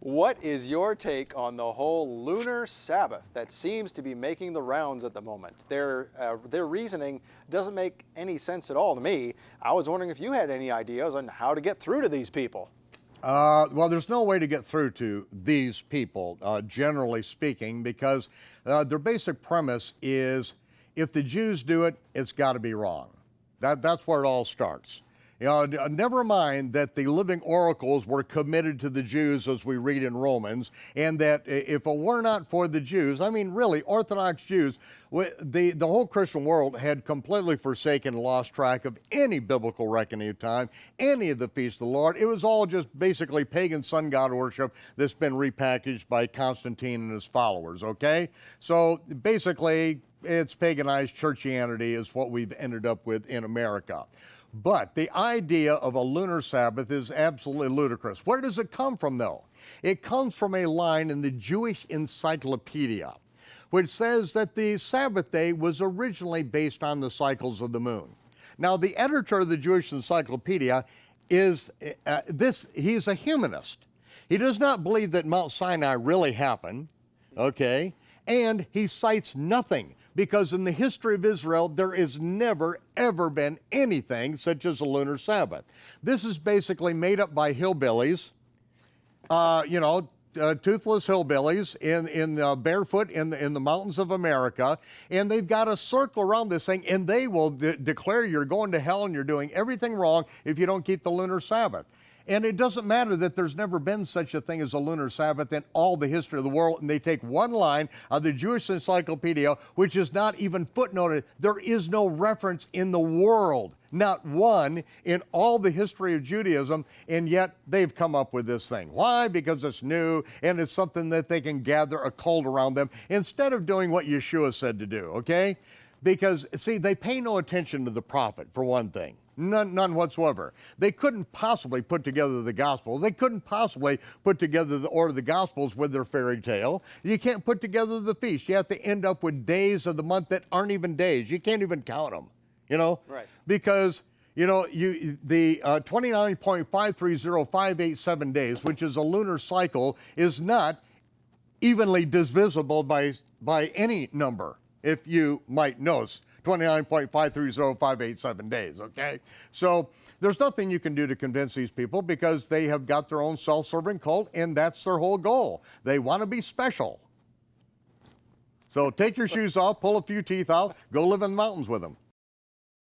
What is your take on the whole Lunar Sabbath that seems to be making the rounds at the moment? Their reasoning doesn't make any sense at all to me. I was wondering if you had any ideas on how to get through to these people. Well, there's no way to get through to these people, generally speaking, because their basic premise is if the Jews do it, it's got to be wrong. That's where it all starts. Never mind that the living oracles were committed to the Jews, as we read in Romans, and that if it were not for the Jews, I mean, really, Orthodox Jews, the whole Christian world had completely forsaken and lost track of any biblical reckoning of time, any of the feasts of the Lord. It was all just basically pagan sun god worship that's been repackaged by Constantine and his followers, okay? So basically, it's paganized churchianity is what we've ended up with in America. But the idea of a lunar Sabbath is absolutely ludicrous. Where does it come from, though? It comes from a line in the Jewish Encyclopedia, which says that the Sabbath day was originally based on the cycles of the moon. Now, the editor of the Jewish Encyclopedia is he's a humanist. He does not believe that Mount Sinai really happened, okay? And he cites nothing, because in the history of Israel, there has never, ever been anything such as a lunar Sabbath. This is basically made up by hillbillies, toothless hillbillies in barefoot in the mountains of America, and they've got a circle around this thing, and they will declare you're going to hell and you're doing everything wrong if you don't keep the lunar Sabbath. And it doesn't matter that there's never been such a thing as a lunar Sabbath in all the history of the world, and they take one line of the Jewish Encyclopedia, which is not even footnoted. There is no reference in the world, not one in all the history of Judaism, and yet they've come up with this thing. Why? Because it's new, and it's something that they can gather a cult around them, instead of doing what Yeshua said to do, okay? Because, see, they pay no attention to the prophet, for one thing. None whatsoever. They couldn't possibly put together the gospel. They couldn't possibly put together the order of the gospels with their fairy tale. You can't put together the feast. You have to end up with days of the month that aren't even days. You can't even count them, Right. Because, the 29.530587 days, which is a lunar cycle, is not evenly divisible by any number, if you might notice. 29.530587 days, okay? So there's nothing you can do to convince these people, because they have got their own self-serving cult, and that's their whole goal. They want to be special. So take your shoes off, pull a few teeth out, go live in the mountains with them.